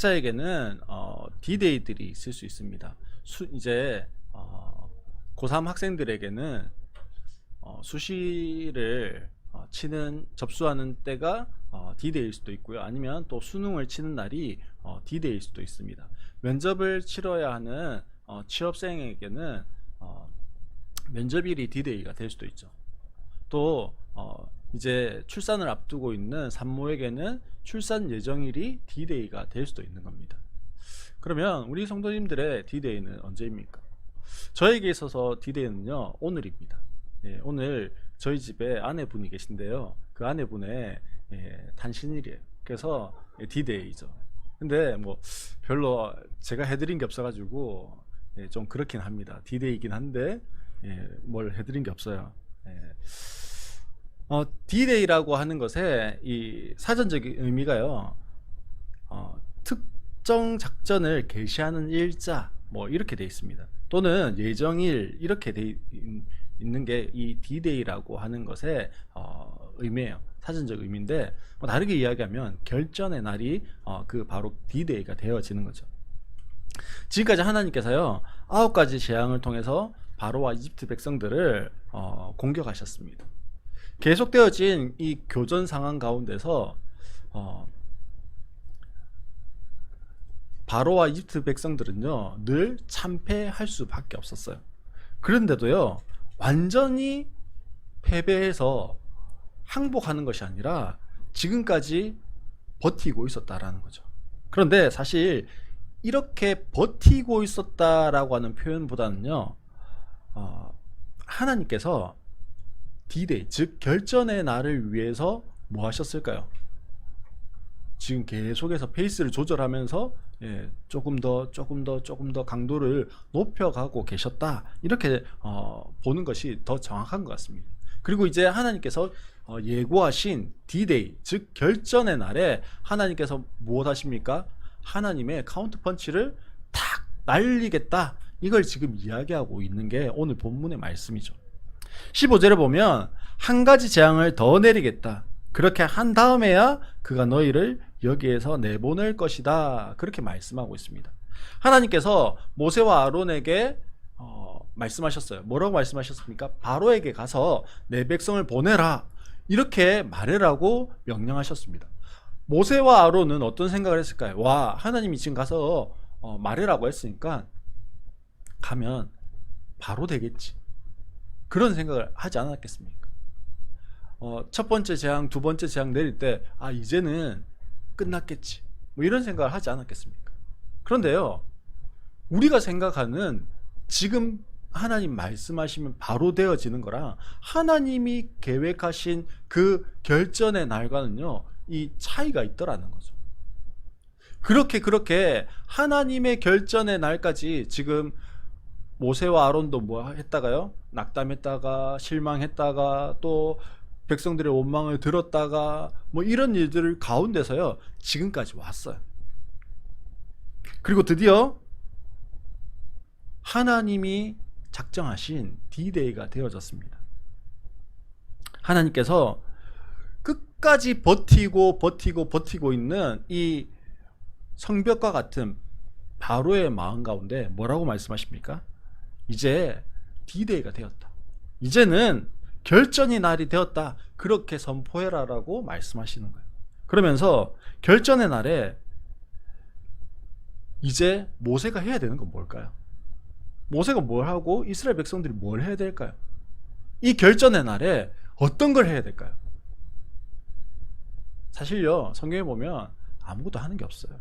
각자에게는 디데이들이 있을 수 있습니다. 이제 고3 학생들에게는 수시를 접수하는 때가 디데이일 수도 있고요. 아니면 또 수능을 치는 날이 디데이일 수도 있습니다. 면접을 치러야 하는 취업생에게는 면접일이 디데이가 될 수도 있죠. 또 이제 출산을 앞두고 있는 산모에게는 출산 예정일이 디데이가 될 수도 있는 겁니다. 그러면 우리 성도님들의 디데이는 언제입니까? 저에게 있어서 디데이는요, 오늘입니다. 예, 오늘 저희 집에 아내분이 계신데요, 그 아내분의 단신일이에요. 그래서 디데이죠. 근데 뭐 별로 제가 해드린 게 없어가지고 좀 그렇긴 합니다. 디데이이긴 한데 뭘 해드린 게 없어요. 디데이라고 하는 것의 이 사전적인 의미가요, 특정 작전을 개시하는 일자 뭐 이렇게 돼 있습니다. 또는 예정일 이렇게 돼 있는 게 이 디데이라고 하는 것의 의미예요. 사전적 의미인데 뭐 다르게 이야기하면 결전의 날이 그 바로 디데이가 되어지는 거죠. 지금까지 하나님께서요 9가지 재앙을 통해서 바로와 이집트 백성들을 공격하셨습니다. 계속되어진 이 교전 상황 가운데서 바로와 이집트 백성들은요 늘 참패할 수밖에 없었어요. 그런데도요 완전히 패배해서 항복하는 것이 아니라 지금까지 버티고 있었다라는 거죠. 그런데 사실 이렇게 버티고 있었다라고 하는 표현보다는요 하나님께서 디데이, 즉 결전의 날을 위해서 뭐 하셨을까요? 지금 계속해서 페이스를 조절하면서 조금 더 강도를 높여가고 계셨다, 이렇게 보는 것이 더 정확한 것 같습니다. 그리고 이제 하나님께서 예고하신 디데이, 즉 결전의 날에 하나님께서 무엇 하십니까? 하나님의 카운트 펀치를 탁 날리겠다, 이걸 지금 이야기하고 있는 게 오늘 본문의 말씀이죠. 15절에 보면 한 가지 재앙을 더 내리겠다, 그렇게 한 다음에야 그가 너희를 여기에서 내보낼 것이다, 그렇게 말씀하고 있습니다. 하나님께서 모세와 아론에게 말씀하셨어요. 뭐라고 말씀하셨습니까? 바로에게 가서 내 백성을 보내라, 이렇게 말해라고 명령하셨습니다. 모세와 아론은 어떤 생각을 했을까요? 와, 하나님이 지금 가서 말해라고 했으니까 가면 바로 되겠지, 그런 생각을 하지 않았겠습니까? 첫 번째 재앙, 두 번째 재앙 내릴 때 이제는 끝났겠지, 뭐 이런 생각을 하지 않았겠습니까? 그런데요 우리가 생각하는 지금 하나님 말씀하시면 바로 되어지는 거랑 하나님이 계획하신 그 결전의 날과는요 이 차이가 있더라는 거죠. 그렇게 하나님의 결전의 날까지 지금 모세와 아론도 뭐 했다가요, 낙담했다가 실망했다가 또 백성들의 원망을 들었다가 뭐 이런 일들 가운데서요 지금까지 왔어요. 그리고 드디어 하나님이 작정하신 디데이가 되어졌습니다. 하나님께서 끝까지 버티고 있는 이 성벽과 같은 바로의 마음 가운데 뭐라고 말씀하십니까? 이제 디데이가 되었다, 이제는 결전의 날이 되었다, 그렇게 선포해라라고 말씀하시는 거예요. 그러면서 결전의 날에 이제 모세가 해야 되는 건 뭘까요? 모세가 뭘 하고 이스라엘 백성들이 뭘 해야 될까요? 이 결전의 날에 어떤 걸 해야 될까요? 사실요 성경에 보면 아무것도 하는 게 없어요.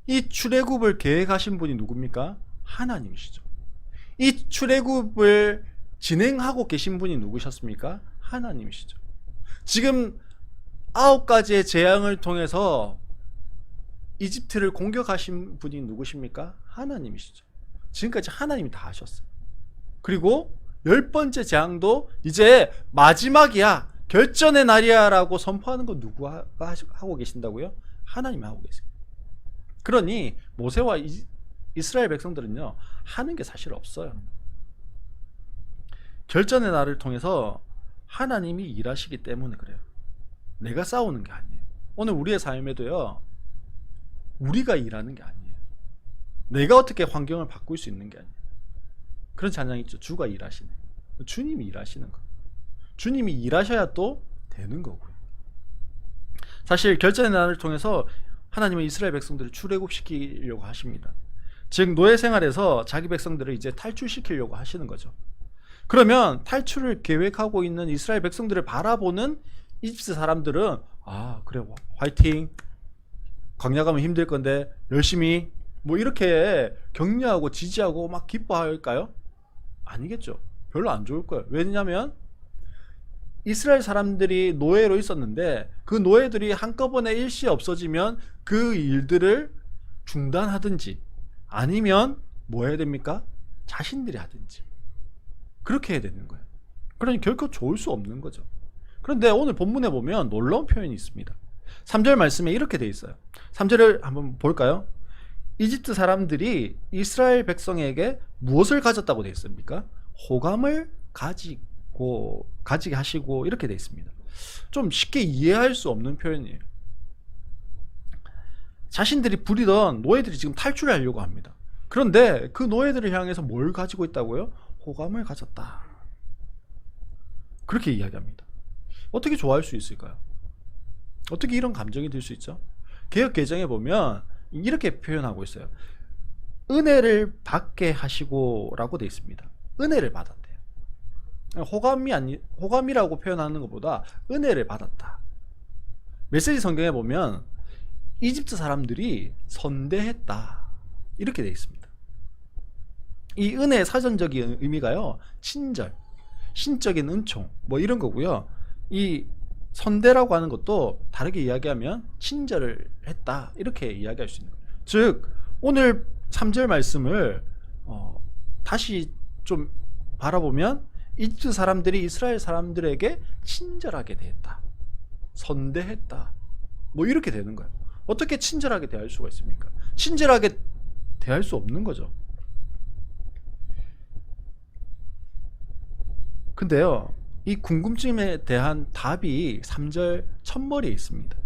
이 출애굽을 계획하신 분이 누굽니까? 하나님이시죠. 이 출애굽을 진행하고 계신 분이 누구셨습니까? 하나님이시죠. 지금 9가지의 재앙을 통해서 이집트를 공격하신 분이 누구십니까? 하나님이시죠. 지금까지 하나님이 다 하셨어요. 그리고 10번째 재앙도 이제 마지막이야, 결전의 날이야 라고 선포하는 거 누구가 하고 계신다고요? 하나님이 하고 계세요. 그러니 모세와 이스라엘 백성들은요 하는 게 사실 없어요. 결전의 날을 통해서 하나님이 일하시기 때문에 그래요. 내가 싸우는 게 아니에요. 오늘 우리의 삶에도요 우리가 일하는 게 아니에요. 내가 어떻게 환경을 바꿀 수 있는 게 아니에요. 그런 찬양 있죠. 주가 일하시네. 주님이 일하시는 거. 주님이 일하셔야 또 되는 거고요. 사실 결전의 날을 통해서 하나님은 이스라엘 백성들을 출애굽시키려고 하십니다. 즉 노예 생활에서 자기 백성들을 이제 탈출시키려고 하시는 거죠. 그러면 탈출을 계획하고 있는 이스라엘 백성들을 바라보는 이집트 사람들은 아 그래 화이팅, 광야 가면 힘들 건데 열심히 뭐 이렇게 격려하고 지지하고 막 기뻐할까요? 아니겠죠. 별로 안 좋을 거예요. 왜냐하면 이스라엘 사람들이 노예로 있었는데 그 노예들이 한꺼번에 일시에 없어지면 그 일들을 중단하든지 아니면 뭐 해야 됩니까? 자신들이 하든지 그렇게 해야 되는 거예요. 그러니 결코 좋을 수 없는 거죠. 그런데 오늘 본문에 보면 놀라운 표현이 있습니다. 3절 말씀에 이렇게 돼 있어요. 3절을 한번 볼까요? 이집트 사람들이 이스라엘 백성에게 무엇을 가졌다고 돼 있습니까? 호감을 가지게 하시고 이렇게 돼 있습니다. 좀 쉽게 이해할 수 없는 표현이에요. 자신들이 부리던 노예들이 지금 탈출하려고 합니다. 그런데 그 노예들을 향해서 뭘 가지고 있다고요? 호감을 가졌다. 그렇게 이야기합니다. 어떻게 좋아할 수 있을까요? 어떻게 이런 감정이 들 수 있죠? 개역 개정에 보면 이렇게 표현하고 있어요. 은혜를 받게 하시고 라고 되어 있습니다. 은혜를 받았대요. 호감이라고 표현하는 것보다 은혜를 받았다. 메시지 성경에 보면 이집트 사람들이 선대했다 이렇게 되어 있습니다. 이 은혜의 사전적인 의미가요 친절, 신적인 은총 뭐 이런 거고요. 이 선대라고 하는 것도 다르게 이야기하면 친절을 했다 이렇게 이야기할 수 있는 거예요. 즉 오늘 3절 말씀을 다시 좀 바라보면 이집트 사람들이 이스라엘 사람들에게 친절하게 대했다, 선대했다 뭐 이렇게 되는 거예요. 어떻게 친절하게 대할 수가 있습니까? 친절하게 대할 수 없는 거죠. 근데요 이 궁금증에 대한 답이 3절 첫머리에 있습니다.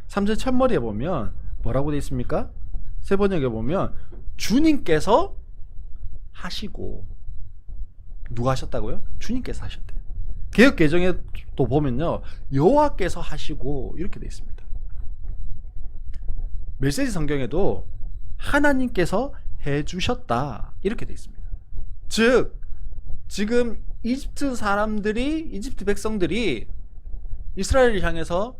3절 첫머리에 보면 뭐라고 되어 있습니까? 세 번역에 보면 주님께서 하시고, 누가 하셨다고요? 주님께서 하셨대요. 개역 개정에 또 보면요 여호와께서 하시고 이렇게 되어 있습니다. 메시지 성경에도 하나님께서 해주셨다 이렇게 되어 있습니다. 즉 지금 이집트 백성들이 이스라엘을 향해서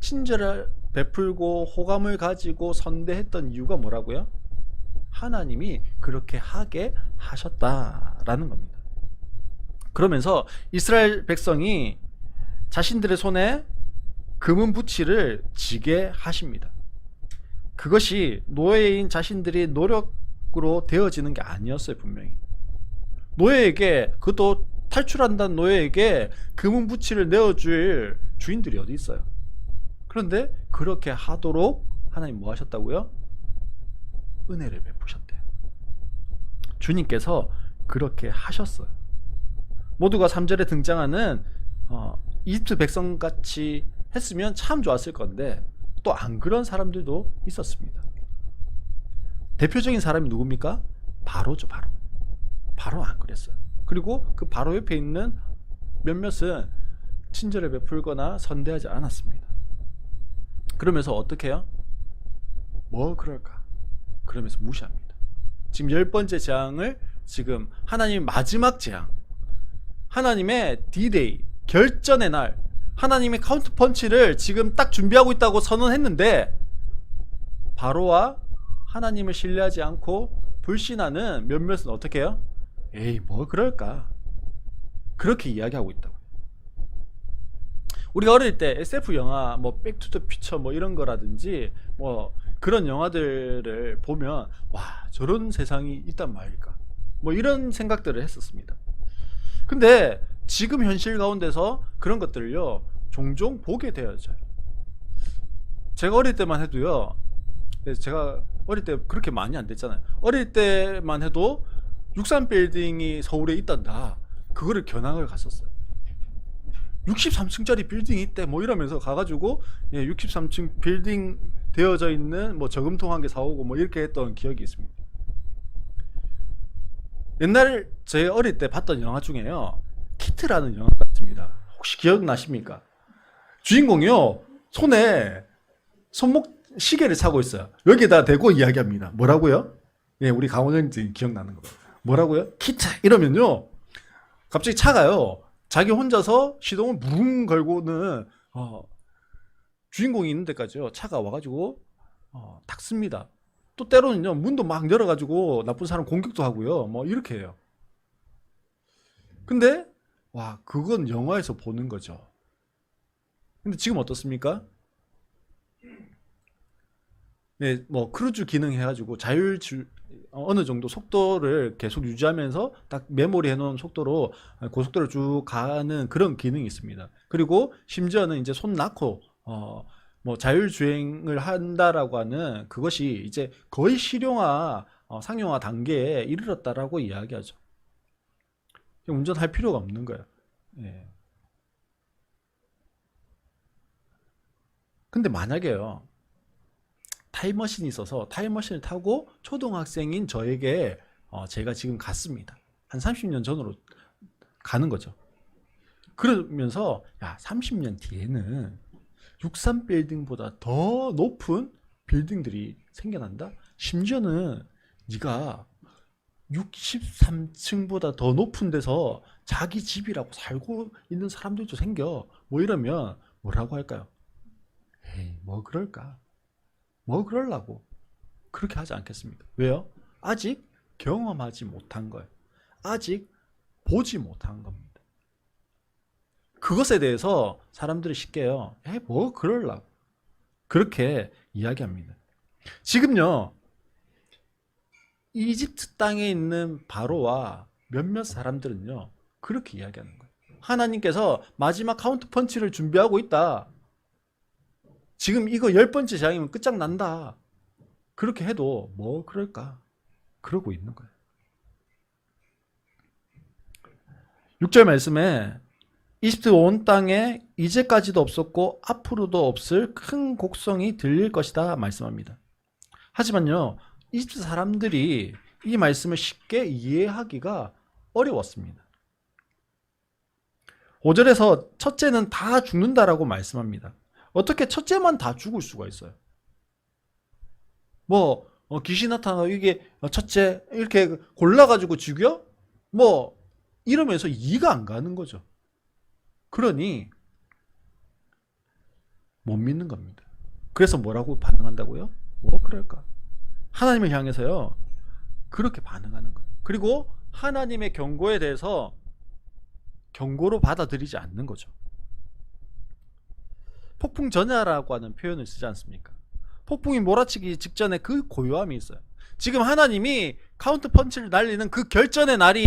친절을 베풀고 호감을 가지고 선대했던 이유가 뭐라고요? 하나님이 그렇게 하게 하셨다라는 겁니다. 그러면서 이스라엘 백성이 자신들의 손에 금은 부치를 지게 하십니다. 그것이 노예인 자신들이 노력으로 되어지는 게 아니었어요. 분명히 노예에게, 그것도 탈출한다는 노예에게 금은 부치를 내어줄 주인들이 어디 있어요? 그런데 그렇게 하도록 하나님 뭐 하셨다고요? 은혜를 베푸셨대요. 주님께서 그렇게 하셨어요. 모두가 3절에 등장하는 이집트 백성같이 했으면 참 좋았을 건데 또 안 그런 사람들도 있었습니다. 대표적인 사람이 누굽니까? 바로죠. 바로 안 그랬어요. 그리고 그 바로 옆에 있는 몇몇은 친절을 베풀거나 선대하지 않았습니다. 그러면서 어떻게 해요? 뭐 그럴까? 그러면서 무시합니다. 지금 10번째 재앙을 지금 하나님의 마지막 재앙, 하나님의 D-Day, 결전의 날, 하나님의 카운트 펀치를 지금 딱 준비하고 있다고 선언했는데 바로와 하나님을 신뢰하지 않고 불신하는 몇몇은 어떻게 해요? 에이 뭐 그럴까? 그렇게 이야기하고 있다고. 우리가 어릴 때 SF 영화 뭐 백투더퓨처 뭐 이런 거라든지 뭐 그런 영화들을 보면 와 저런 세상이 있단 말일까 뭐 이런 생각들을 했었습니다. 근데 지금 현실 가운데서 그런 것들을요 종종 보게 되어져요. 제가 어릴 때만 해도요, 제가 어릴 때 그렇게 많이 안 됐잖아요. 어릴 때만 해도 63빌딩이 서울에 있단다, 그거를 겨냥을 갔었어요. 63층짜리 빌딩이 있대 뭐 이러면서 가가지고 63층 빌딩 되어져 있는 뭐 저금통 한 개 사오고 뭐 이렇게 했던 기억이 있습니다. 옛날 제 어릴 때 봤던 영화 중에요, 키트라는 영화가 있습니다. 혹시 기억나십니까? 주인공이요, 손에 손목 시계를 차고 있어요. 여기에다 대고 이야기합니다. 뭐라고요? 예, 우리 강원영지 기억나는 거. 뭐라고요? 키트 이러면요, 갑자기 차가요, 자기 혼자서 시동을 무릉 걸고는 주인공이 있는 데까지요 차가 와가지고 탁습니다. 또 때로는요 문도 막 열어가지고 나쁜 사람 공격도 하고요, 뭐 이렇게 해요. 근데 와, 그건 영화에서 보는 거죠. 근데 지금 어떻습니까? 네, 뭐 크루즈 기능 해가지고 어느 정도 속도를 계속 유지하면서 딱 메모리 해놓은 속도로 고속도로를 쭉 가는 그런 기능이 있습니다. 그리고 심지어는 이제 손 낳고 뭐 자율주행을 한다라고 하는 그것이 이제 거의 실용화, 상용화 단계에 이르렀다라고 이야기하죠. 운전할 필요가 없는 거예요. 예. 근데 만약에요, 타임머신이 있어서 타임머신을 타고 초등학생인 저에게 제가 지금 갔습니다. 한 30년 전으로 가는 거죠. 그러면서 야, 30년 뒤에는 63빌딩보다 더 높은 빌딩들이 생겨난다? 심지어는 네가 63층보다 더 높은 데서 자기 집이라고 살고 있는 사람들도 생겨. 뭐 이러면 뭐라고 할까요? 에이, 뭐 그럴까? 뭐 그럴라고? 그렇게 하지 않겠습니까? 왜요? 아직 경험하지 못한 거예요. 아직 보지 못한 겁니다. 그것에 대해서 사람들이 쉽게요, 에이, 뭐 그럴라고, 그렇게 이야기합니다. 지금요, 이집트 땅에 있는 바로와 몇몇 사람들은요 그렇게 이야기하는 거예요. 하나님께서 마지막 카운트 펀치를 준비하고 있다. 지금 이거 10번째 재앙이면 끝장난다. 그렇게 해도 뭐 그럴까? 그러고 있는 거예요. 6절 말씀에 이집트 온 땅에 이제까지도 없었고 앞으로도 없을 큰 곡성이 들릴 것이다 말씀합니다. 하지만요, 이집트 사람들이 이 말씀을 쉽게 이해하기가 어려웠습니다. 5절에서 첫째는 다 죽는다라고 말씀합니다. 어떻게 첫째만 다 죽을 수가 있어요? 뭐 귀신 나타나고 이게 첫째 이렇게 골라가지고 죽여? 뭐 이러면서 이해가 안 가는 거죠. 그러니 못 믿는 겁니다. 그래서 뭐라고 반응한다고요? 뭐 그럴까? 하나님을 향해서요 그렇게 반응하는 거예요. 그리고 하나님의 경고에 대해서 경고로 받아들이지 않는 거죠. 폭풍 전야라고 하는 표현을 쓰지 않습니까? 폭풍이 몰아치기 직전에 그 고요함이 있어요. 지금 하나님이 카운트 펀치를 날리는 그 결전의 날이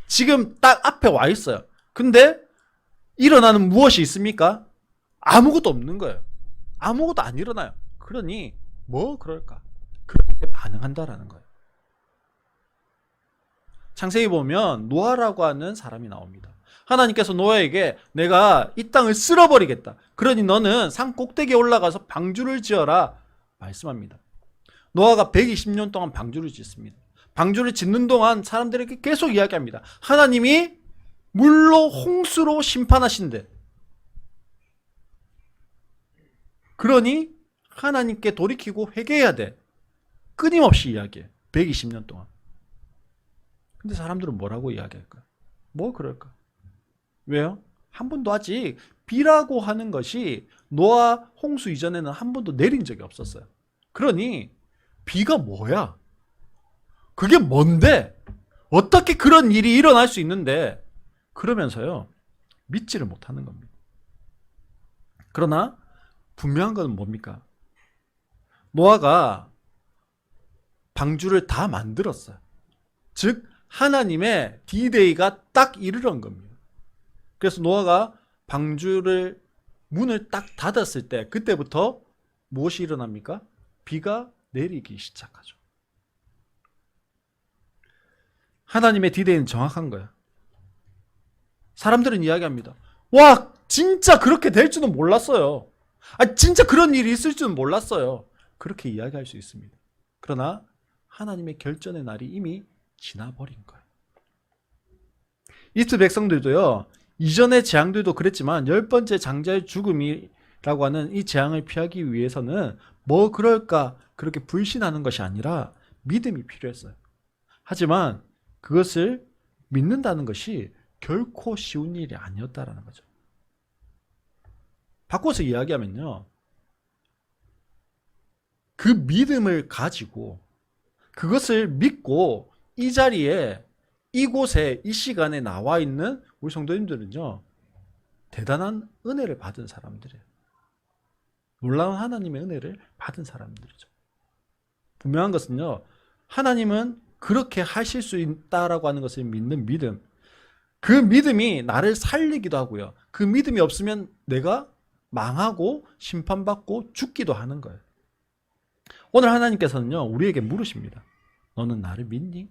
지금 딱 앞에 와 있어요. 근데 일어나는 무엇이 있습니까? 아무것도 없는 거예요. 아무것도 안 일어나요. 그러니 뭐 그럴까? 그렇게 반응한다라는 거예요. 창세기 보면 노아라고 하는 사람이 나옵니다. 하나님께서 노아에게 내가 이 땅을 쓸어버리겠다. 그러니 너는 산 꼭대기에 올라가서 방주를 지어라 말씀합니다. 노아가 120년 동안 방주를 짓습니다. 방주를 짓는 동안 사람들에게 계속 이야기합니다. 하나님이 물로 홍수로 심판하신대. 그러니 하나님께 돌이키고 회개해야 돼. 끊임없이 이야기해. 120년 동안. 근데 사람들은 뭐라고 이야기할까? 뭐 그럴까? 왜요? 한 번도 아직 비라고 하는 것이 노아 홍수 이전에는 한 번도 내린 적이 없었어요. 그러니 비가 뭐야? 그게 뭔데? 어떻게 그런 일이 일어날 수 있는데? 그러면서요 믿지를 못하는 겁니다. 그러나 분명한 건 뭡니까? 노아가 방주를 다 만들었어요. 즉 하나님의 D-Day가 딱 이르는 겁니다. 그래서 노아가 방주를 문을 딱 닫았을 때 그때부터 무엇이 일어납니까? 비가 내리기 시작하죠. 하나님의 D-Day는 정확한 거야. 사람들은 이야기합니다. 와, 진짜 그렇게 될 줄은 몰랐어요. 진짜 그런 일이 있을 줄은 몰랐어요. 그렇게 이야기할 수 있습니다. 그러나 하나님의 결전의 날이 이미 지나버린 거예요. 이스라엘 백성들도요, 이전의 재앙들도 그랬지만 10번째 장자의 죽음이라고 하는 이 재앙을 피하기 위해서는 뭐 그럴까 그렇게 불신하는 것이 아니라 믿음이 필요했어요. 하지만 그것을 믿는다는 것이 결코 쉬운 일이 아니었다라는 거죠. 바꿔서 이야기하면요, 그 믿음을 가지고 그것을 믿고 이 자리에 이곳에 이 시간에 나와 있는 우리 성도님들은요, 대단한 은혜를 받은 사람들이에요. 놀라운 하나님의 은혜를 받은 사람들이죠. 분명한 것은요, 하나님은 그렇게 하실 수 있다라고 하는 것을 믿는 믿음, 그 믿음이 나를 살리기도 하고요, 그 믿음이 없으면 내가 망하고 심판받고 죽기도 하는 거예요. 오늘 하나님께서는요, 우리에게 물으십니다. 너는 나를 믿니?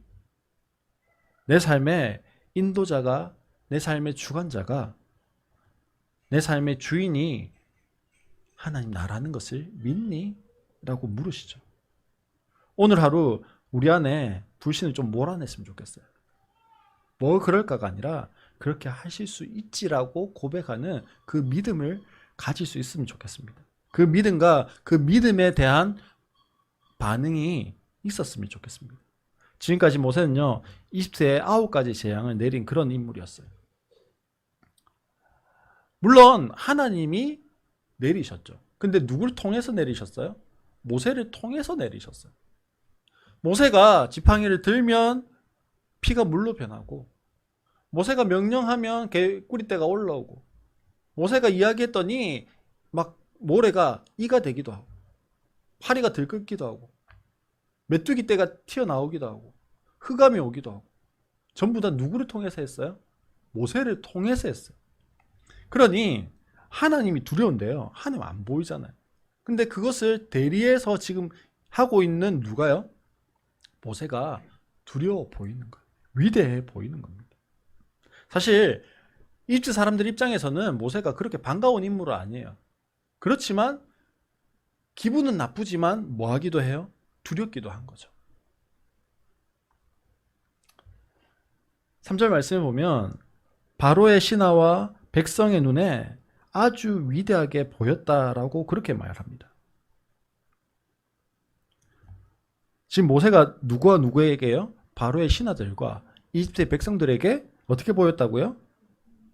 내 삶의 인도자가, 내 삶의 주관자가, 내 삶의 주인이 하나님 나라는 것을 믿니? 라고 물으시죠. 오늘 하루 우리 안에 불신을 좀 몰아냈으면 좋겠어요. 뭐 그럴까가 아니라 그렇게 하실 수 있지라고 고백하는 그 믿음을 가질 수 있으면 좋겠습니다. 그 믿음과 그 믿음에 대한 반응이 있었으면 좋겠습니다. 지금까지 모세는요, 20세에 9가지 재앙을 내린 그런 인물이었어요. 물론 하나님이 내리셨죠. 근데 누굴 통해서 내리셨어요? 모세를 통해서 내리셨어요. 모세가 지팡이를 들면 피가 물로 변하고, 모세가 명령하면 개구리떼가 올라오고, 모세가 이야기했더니 막 모래가 이가 되기도 하고, 파리가 들끓기도 하고, 메뚜기 떼가 튀어나오기도 하고, 흑암이 오기도 하고, 전부 다 누구를 통해서 했어요? 모세를 통해서 했어요. 그러니 하나님이 두려운데요, 하나님 안 보이잖아요. 근데 그것을 대리해서 지금 하고 있는 누가요? 모세가 두려워 보이는 거예요. 위대해 보이는 겁니다. 사실 이집트 사람들 입장에서는 모세가 그렇게 반가운 인물은 아니에요. 그렇지만 기분은 나쁘지만 뭐 하기도 해요? 두렵기도 한 거죠. 3절 말씀을 보면 바로의 신하와 백성의 눈에 아주 위대하게 보였다라고 그렇게 말합니다. 지금 모세가 누구와 누구에게요? 바로의 신하들과 이집트의 백성들에게 어떻게 보였다고요?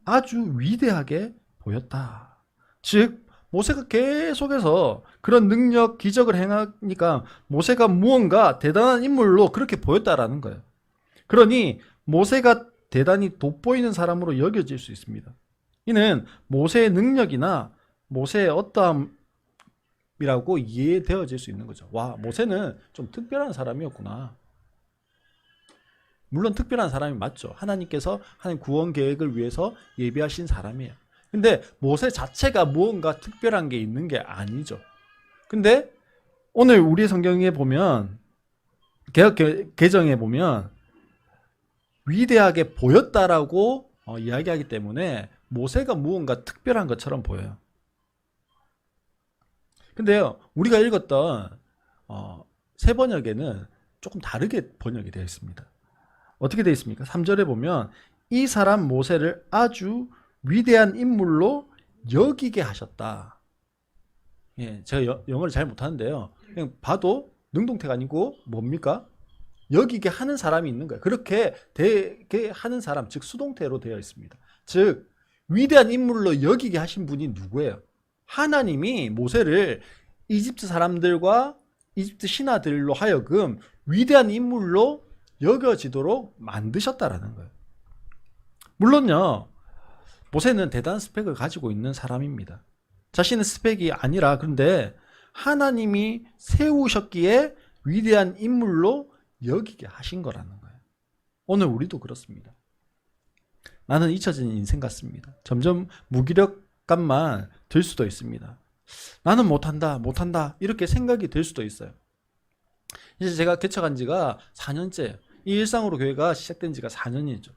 아주 위대하게 보였다. 즉 모세가 계속해서 그런 능력, 기적을 행하니까 모세가 무언가 대단한 인물로 그렇게 보였다라는 거예요. 그러니 모세가 대단히 돋보이는 사람으로 여겨질 수 있습니다. 이는 모세의 능력이나 모세의 어떠함이라고 이해되어질 수 있는 거죠. 와, 모세는 좀 특별한 사람이었구나. 물론 특별한 사람이 맞죠. 하나님께서 하나님 구원 계획을 위해서 예비하신 사람이에요. 근데 모세 자체가 무언가 특별한 게 있는 게 아니죠. 근데 오늘 우리 성경에 보면, 개역 개정에 보면 위대하게 보였다라고 이야기하기 때문에 모세가 무언가 특별한 것처럼 보여요. 근데요, 우리가 읽었던 새 번역에는 조금 다르게 번역이 되어 있습니다. 어떻게 되어 있습니까? 3절에 보면 이 사람 모세를 아주 위대한 인물로 여기게 하셨다. 예, 제가 영어를 잘 못하는데요, 그냥 봐도 능동태가 아니고 뭡니까? 여기게 하는 사람이 있는 거예요. 그렇게 되게 하는 사람, 즉 수동태로 되어 있습니다. 즉 위대한 인물로 여기게 하신 분이 누구예요? 하나님이 모세를 이집트 사람들과 이집트 신하들로 하여금 위대한 인물로 여겨지도록 만드셨다라는 거예요. 물론요, 모세는 대단한 스펙을 가지고 있는 사람입니다. 자신의 스펙이 아니라, 그런데 하나님이 세우셨기에 위대한 인물로 여기게 하신 거라는 거예요. 오늘 우리도 그렇습니다. 나는 잊혀진 인생 같습니다. 점점 무기력감만 들 수도 있습니다. 나는 못한다 이렇게 생각이 들 수도 있어요. 이제 제가 개척한 지가 4년째, 이 일상으로 교회가 시작된 지가 4년이죠.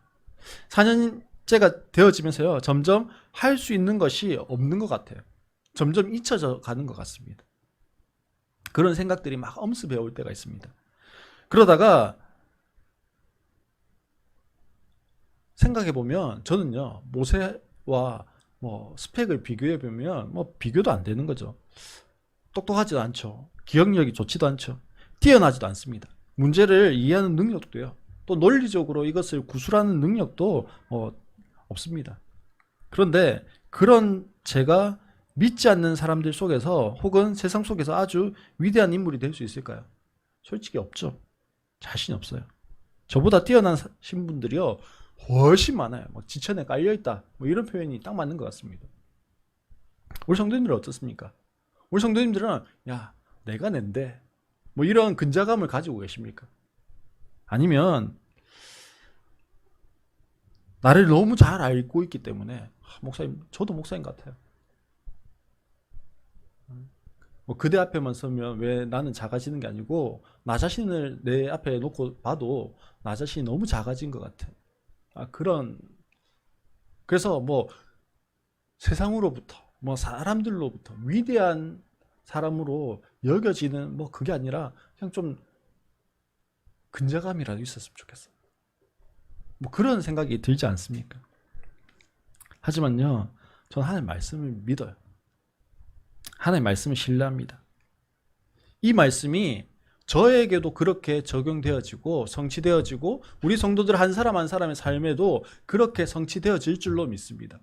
4년째가 되어지면서요, 점점 할 수 있는 것이 없는 것 같아요. 점점 잊혀져 가는 것 같습니다. 그런 생각들이 막 엄습해 올 때가 있습니다. 그러다가 생각해 보면 저는요, 모세와 뭐 스펙을 비교해 보면 뭐 비교도 안 되는 거죠. 똑똑하지도 않죠. 기억력이 좋지도 않죠. 뛰어나지도 않습니다. 문제를 이해하는 능력도요. 또 논리적으로 이것을 구술하는 능력도 없습니다. 그런데 그런 제가 믿지 않는 사람들 속에서 혹은 세상 속에서 아주 위대한 인물이 될 수 있을까요? 솔직히 없죠. 자신이 없어요. 저보다 뛰어나신 분들이요 훨씬 많아요. 막 지천에 깔려있다 뭐 이런 표현이 딱 맞는 것 같습니다. 우리 성도님들은 어떻습니까? 우리 성도님들은 야 내가 낸데 뭐 이런 근자감을 가지고 계십니까? 아니면 나를 너무 잘 알고 있기 때문에 목사님 저도 목사님 같아요. 뭐 그대 앞에만 서면 왜 나는 작아지는 게 아니고 나 자신을 내 앞에 놓고 봐도 나 자신이 너무 작아진 것 같아. 그래서 뭐 세상으로부터 뭐 사람들로부터 위대한 사람으로 여겨지는 뭐 그게 아니라 그냥 좀 근자감이라도 있었으면 좋겠어. 뭐 그런 생각이 들지 않습니까? 하지만요, 저는 하나님 말씀을 믿어요. 하나님 말씀을 신뢰합니다. 이 말씀이 저에게도 그렇게 적용되어지고 성취되어지고 우리 성도들 한 사람 한 사람의 삶에도 그렇게 성취되어질 줄로 믿습니다.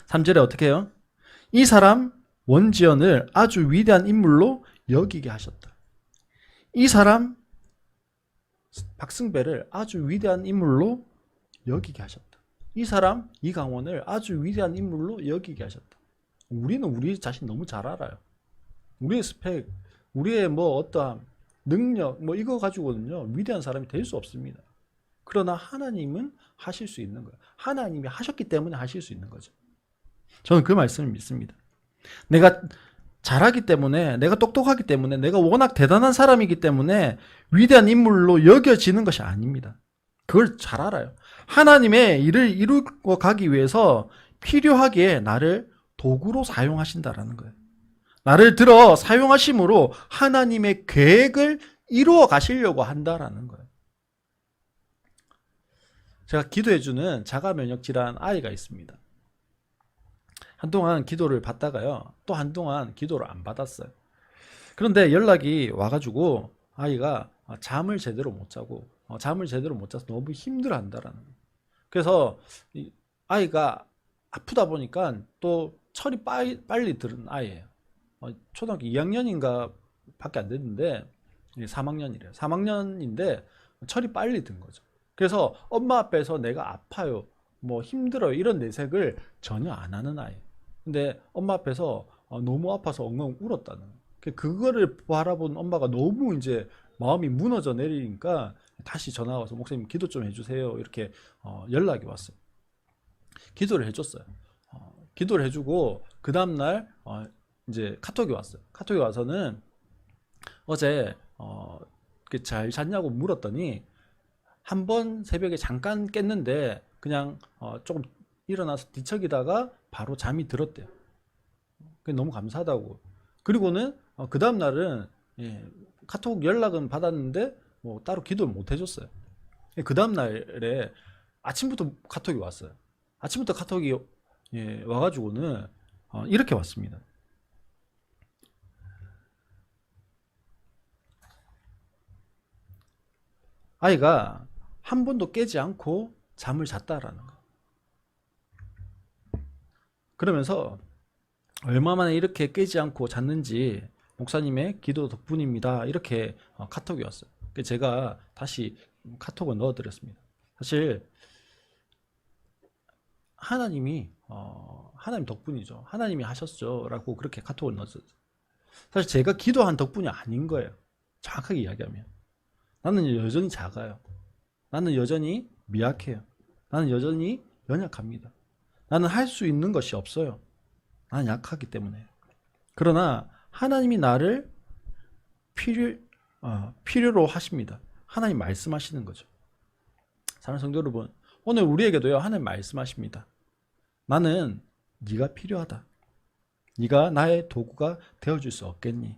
3절에 어떻게 해요? 이 사람 원지연을 아주 위대한 인물로 여기게 하셨다. 이 사람 박승배를 아주 위대한 인물로 여기게 하셨다. 이 사람 이강원을 아주 위대한 인물로 여기게 하셨다. 우리는 우리 자신 너무 잘 알아요. 우리의 스펙, 우리의 뭐 어떠한 능력, 뭐 이거 가지고는요 위대한 사람이 될 수 없습니다. 그러나 하나님은 하실 수 있는 거예요. 하나님이 하셨기 때문에 하실 수 있는 거죠. 저는 그 말씀을 믿습니다. 내가 잘하기 때문에, 내가 똑똑하기 때문에, 내가 워낙 대단한 사람이기 때문에 위대한 인물로 여겨지는 것이 아닙니다. 그걸 잘 알아요. 하나님의 일을 이루고 가기 위해서 필요하기에 나를 도구로 사용하신다라는 거예요. 나를 들어 사용하심으로 하나님의 계획을 이루어 가시려고 한다라는 거예요. 제가 기도해주는 자가 면역 질환 아이가 있습니다. 한동안 기도를 받다가요, 또 한동안 기도를 안 받았어요. 그런데 연락이 와가지고 아이가 잠을 제대로 못 자고 잠을 제대로 못 자서 너무 힘들어 한다라는 거예요. 그래서 아이가 아프다 보니까 또 철이 빨리 들은 아이예요. 초등학교 2학년인가 밖에 안 됐는데 3학년이래요. 3학년인데 철이 빨리 든 거죠. 그래서 엄마 앞에서 내가 아파요, 뭐 힘들어요 이런 내색을 전혀 안 하는 아이. 근데 엄마 앞에서 너무 아파서 엉엉 울었다는 거예요. 그거를 바라본 엄마가 너무 이제 마음이 무너져 내리니까 다시 전화가 와서 목사님 기도 좀 해주세요 이렇게 연락이 왔어요. 기도를 해줬어요. 기도를 해주고 그 다음날 이제 카톡이 왔어요. 카톡이 와서는 어제 잘 잤냐고 물었더니 한 번 새벽에 잠깐 깼는데 그냥 조금 일어나서 뒤척이다가 바로 잠이 들었대요. 그게 너무 감사하다고. 그리고는 그 다음 날은 카톡 연락은 받았는데 뭐 따로 기도를 못 해줬어요. 그 다음 날에 아침부터 카톡이 왔어요. 아침부터 카톡이 와가지고는 이렇게 왔습니다. 아이가 한 번도 깨지 않고 잠을 잤다라는 거. 그러면서 얼마 만에 이렇게 깨지 않고 잤는지 목사님의 기도 덕분입니다 이렇게 카톡이 왔어요. 제가 다시 카톡을 넣어드렸습니다. 사실 하나님이 하나님 덕분이죠. 하나님이 하셨죠 라고 그렇게 카톡을 넣었어요. 사실 제가 기도한 덕분이 아닌 거예요. 정확하게 이야기하면 나는 여전히 작아요. 나는 여전히 미약해요. 나는 여전히 연약합니다. 나는 할 수 있는 것이 없어요. 나는 약하기 때문에. 그러나 하나님이 나를 필요로 하십니다. 하나님 말씀하시는 거죠. 사랑하는 성도 여러분, 오늘 우리에게도요 하나님 말씀하십니다. 나는 네가 필요하다. 네가 나의 도구가 되어줄 수 없겠니?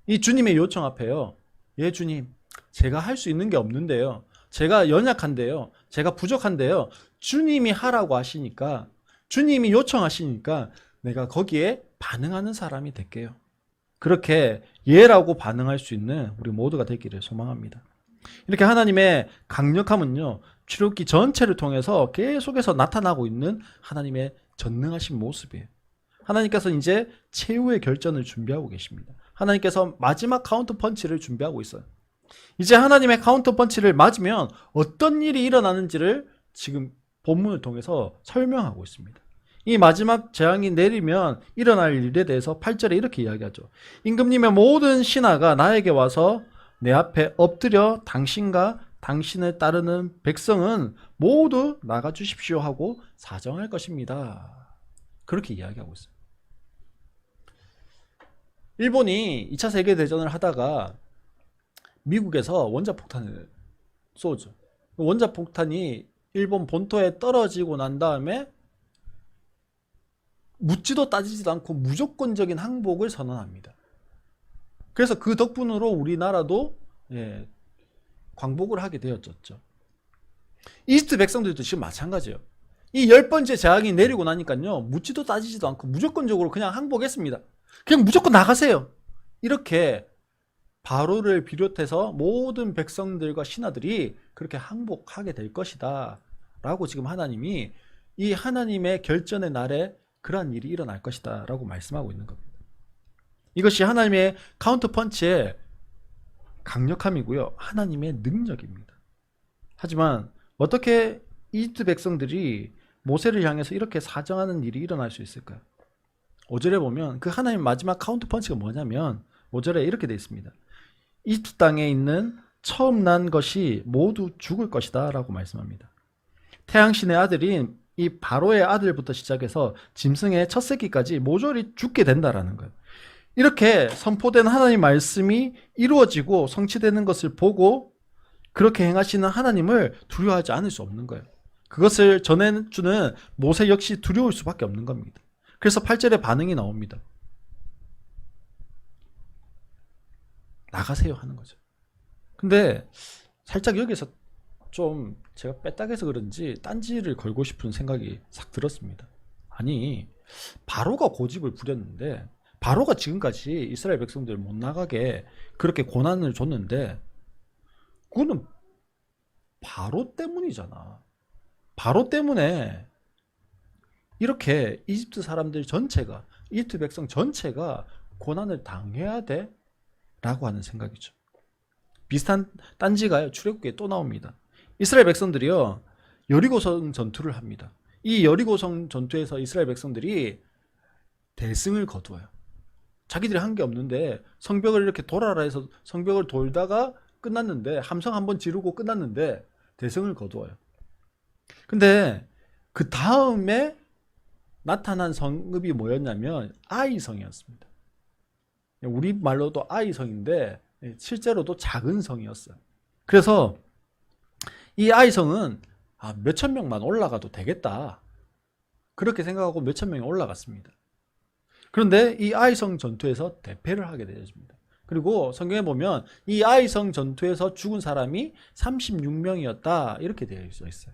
이 주님의 요청 앞에요. 예, 주님. 제가 할 수 있는 게 없는데요. 제가 연약한데요. 제가 부족한데요. 주님이 하라고 하시니까, 주님이 요청하시니까 내가 거기에 반응하는 사람이 될게요. 그렇게 예라고 반응할 수 있는 우리 모두가 되기를 소망합니다. 이렇게 하나님의 강력함은요, 출애굽기 전체를 통해서 계속해서 나타나고 있는 하나님의 전능하신 모습이에요. 하나님께서 이제 최후의 결전을 준비하고 계십니다. 하나님께서 마지막 카운터 펀치를 준비하고 있어요. 이제 하나님의 카운터 펀치를 맞으면 어떤 일이 일어나는지를 지금 본문을 통해서 설명하고 있습니다. 이 마지막 재앙이 내리면 일어날 일에 대해서 8절에 이렇게 이야기하죠. 임금님의 모든 신하가 나에게 와서 내 앞에 엎드려 당신과 당신을 따르는 백성은 모두 나가 주십시오 하고 사정할 것입니다. 그렇게 이야기하고 있어요. 일본이 2차 세계대전을 하다가 미국에서 원자폭탄을 쏘죠. 원자폭탄이 일본 본토에 떨어지고 난 다음에 묻지도 따지지도 않고 무조건적인 항복을 선언합니다. 그래서 그 덕분으로 우리나라도 광복을 하게 되었죠. 이집트 백성들도 지금 마찬가지예요. 이 10번째 재앙이 내리고 나니까요, 묻지도 따지지도 않고 무조건적으로 그냥 항복했습니다. 그냥 무조건 나가세요. 이렇게 바로를 비롯해서 모든 백성들과 신하들이 그렇게 항복하게 될 것이다 라고 지금 하나님이 이 하나님의 결전의 날에 그러한 일이 일어날 것이다 라고 말씀하고 있는 겁니다. 이것이 하나님의 카운터 펀치의 강력함이고요, 하나님의 능력입니다. 하지만 어떻게 이집트 백성들이 모세를 향해서 이렇게 사정하는 일이 일어날 수 있을까요? 5절에 보면 그 하나님 마지막 카운터 펀치가 뭐냐면 5절에 이렇게 되어 있습니다. 이집트 땅에 있는 처음 난 것이 모두 죽을 것이다 라고 말씀합니다. 태양신의 아들인 이 바로의 아들부터 시작해서 짐승의 첫 새끼까지 모조리 죽게 된다라는 거예요. 이렇게 선포된 하나님 말씀이 이루어지고 성취되는 것을 보고 그렇게 행하시는 하나님을 두려워하지 않을 수 없는 거예요. 그것을 전해주는 모세 역시 두려울 수밖에 없는 겁니다. 그래서 8절에 반응이 나옵니다. 나가세요 하는 거죠. 근데 살짝 여기서 좀 제가 빼딱해서 그런지 딴지를 걸고 싶은 생각이 싹 들었습니다. 아니, 바로가 고집을 부렸는데, 바로가 지금까지 이스라엘 백성들 못 나가게 그렇게 고난을 줬는데 그거는 바로 때문이잖아. 바로 때문에 이렇게 이집트 사람들 전체가, 이집트 백성 전체가 고난을 당해야 돼? 라고 하는 생각이죠. 비슷한 딴지가 출애굽기에 또 나옵니다. 이스라엘 백성들이요, 여리고성 전투를 합니다. 이 여리고성 전투에서 이스라엘 백성들이 대승을 거두어요. 자기들이 한 게 없는데 성벽을 이렇게 돌아라 해서 성벽을 돌다가 끝났는데, 함성 한번 지르고 끝났는데 대승을 거두어요. 근데 그 다음에 나타난 성읍이 뭐였냐면 아이성이었습니다. 우리말로도 아이성인데 실제로도 작은 성이었어요. 그래서 이 아이성은 몇천 명만 올라가도 되겠다, 그렇게 생각하고 몇천 명이 올라갔습니다. 그런데 이 아이성 전투에서 대패를 하게 되어집니다. 그리고 성경에 보면 이 아이성 전투에서 죽은 사람이 36명이었다 이렇게 되어 있어요.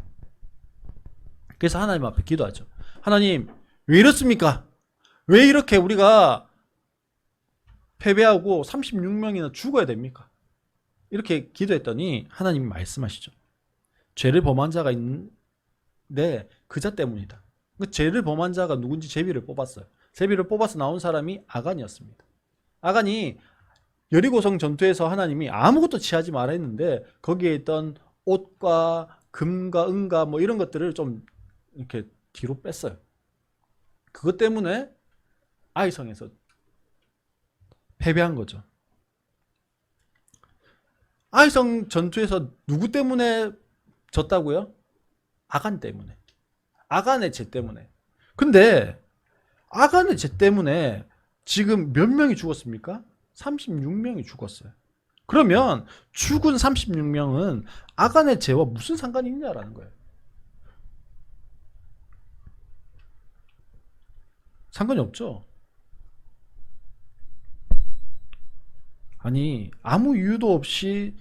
그래서 하나님 앞에 기도하죠. 하나님, 왜 이렇습니까? 왜 이렇게 우리가 패배하고 36명이나 죽어야 됩니까? 이렇게 기도했더니 하나님이 말씀하시죠. 죄를 범한 자가 있는데 그 자 때문이다. 그 죄를 범한 자가 누군지 제비를 뽑았어요. 제비를 뽑아서 나온 사람이 아간이었습니다. 아간이 여리고성 전투에서 하나님이 아무것도 취하지 말아 했는데 거기에 있던 옷과 금과 은과 뭐 이런 것들을 좀 이렇게 뒤로 뺐어요. 그것 때문에 아이성에서 패배한 거죠. 아이성 전투에서 누구 때문에 졌다고요? 아간 때문에. 아간의 죄 때문에. 근데 아간의 죄 때문에 지금 몇 명이 죽었습니까? 36명이 죽었어요. 그러면 죽은 36명은 아간의 죄와 무슨 상관이 있냐라는 거예요. 상관이 없죠. 아니 아무 이유도 없이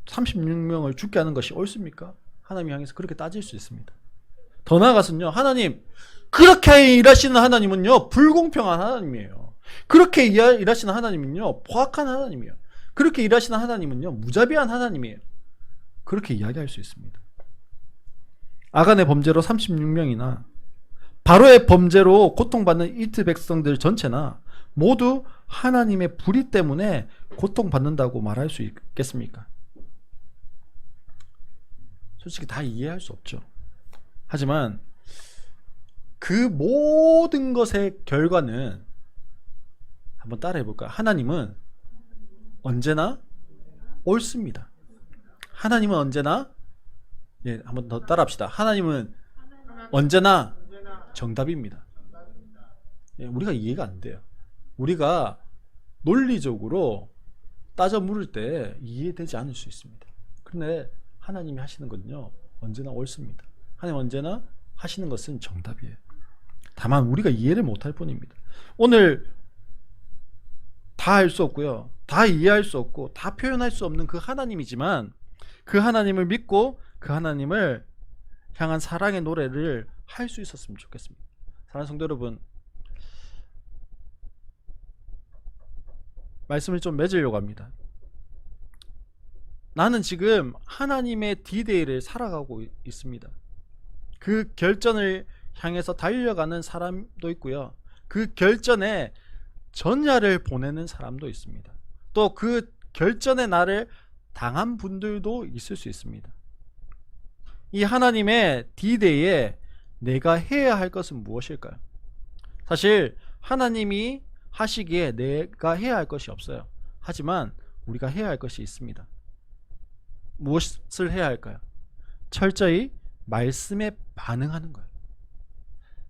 36명을 죽게 하는 것이 옳습니까? 하나님 향해서 그렇게 따질 수 있습니다. 더 나아가서는요, 하나님, 그렇게 일하시는 하나님은요 불공평한 하나님이에요. 그렇게 일하시는 하나님은요 포악한 하나님이에요. 그렇게 일하시는 하나님은요 무자비한 하나님이에요. 그렇게 이야기할 수 있습니다. 아간의 범죄로 36명이나 바로의 범죄로 고통받는 이트 백성들 전체나 모두 하나님의 불의 때문에 고통받는다고 말할 수 있겠습니까? 솔직히 다 이해할 수 없죠. 하지만 그 모든 것의 결과는 한번 따라해 볼까요? 하나님은 언제나 옳습니다. 하나님은 언제나, 예, 한번 더 따라합시다. 하나님은 언제나 정답입니다. 예, 우리가 이해가 안 돼요. 우리가 논리적으로 따져 물을 때 이해되지 않을 수 있습니다. 그런데 하나님이 하시는 건요 언제나 옳습니다. 하나님 언제나 하시는 것은 정답이에요. 다만 우리가 이해를 못할 뿐입니다. 오늘 다 알 수 없고요, 다 이해할 수 없고 다 표현할 수 없는 그 하나님이지만 그 하나님을 믿고 그 하나님을 향한 사랑의 노래를 할 수 있었으면 좋겠습니다. 사랑하는 성도 여러분, 말씀을 좀 맺으려고 합니다. 나는 지금 하나님의 D-Day를 살아가고 있습니다. 그 결전을 향해서 달려가는 사람도 있고요, 그 결전에 전야를 보내는 사람도 있습니다. 또 그 결전의 날을 당한 분들도 있을 수 있습니다. 이 하나님의 D-Day에 내가 해야 할 것은 무엇일까요? 사실 하나님이 하시기에 내가 해야 할 것이 없어요. 하지만 우리가 해야 할 것이 있습니다. 무엇을 해야 할까요? 철저히 말씀에 반응하는 거예요.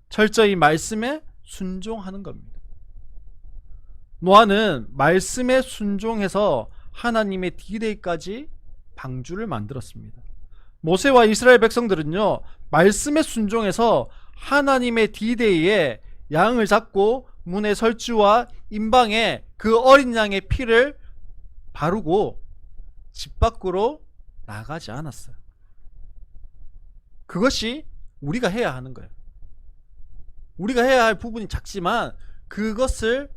철저히 말씀에 순종하는 겁니다. 노아는 말씀에 순종해서 하나님의 D-Day까지 방주를 만들었습니다. 모세와 이스라엘 백성들은요 말씀에 순종해서 하나님의 D-Day에 양을 잡고 문의 설주와 임방에 그 어린 양의 피를 바르고 집 밖으로 나가지 않았어요. 그것이 우리가 해야 하는 거예요. 우리가 해야 할 부분이 작지만 그것을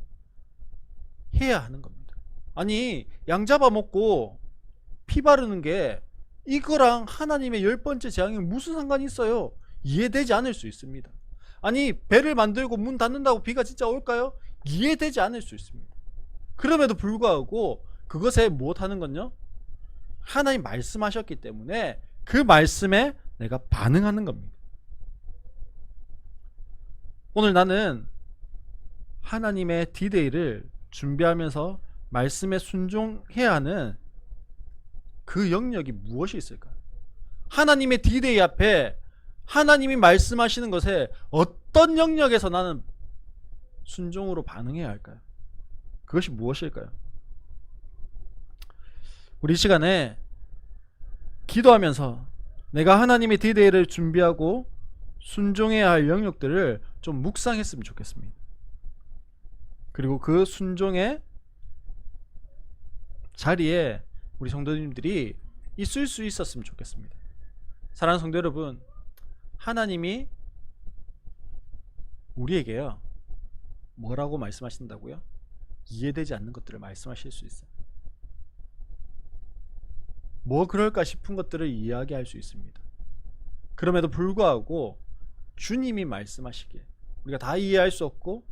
해야 하는 겁니다. 아니 양 잡아먹고 피 바르는 게 이거랑 하나님의 10번째 재앙이 무슨 상관이 있어요? 이해되지 않을 수 있습니다. 아니 배를 만들고 문 닫는다고 비가 진짜 올까요? 이해되지 않을 수 있습니다. 그럼에도 불구하고 그것에 무엇하는 건요? 하나님 말씀하셨기 때문에 그 말씀에 내가 반응하는 겁니다. 오늘 나는 하나님의 D-Day를 준비하면서 말씀에 순종해야 하는 그 영역이 무엇이 있을까요? 하나님의 D-Day 앞에 하나님이 말씀하시는 것에 어떤 영역에서 나는 순종으로 반응해야 할까요? 그것이 무엇일까요? 우리 이 시간에 기도하면서 내가 하나님의 D-Day를 준비하고 순종해야 할 영역들을 좀 묵상했으면 좋겠습니다. 그리고 그 순종의 자리에 우리 성도님들이 있을 수 있었으면 좋겠습니다. 사랑하는 성도 여러분, 하나님이 우리에게요 뭐라고 말씀하신다고요? 이해되지 않는 것들을 말씀하실 수 있어요. 뭐 그럴까 싶은 것들을 이야기할 수 있습니다. 그럼에도 불구하고 주님이 말씀하시기에 우리가 다 이해할 수 없고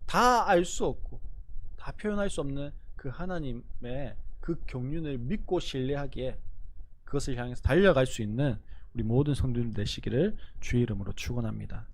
다 알 수 없고 다 표현할 수 없는 그 하나님의 그 경륜을 믿고 신뢰하기에 그것을 향해서 달려갈 수 있는 우리 모든 성도님 되시기를 주의 이름으로 축원합니다.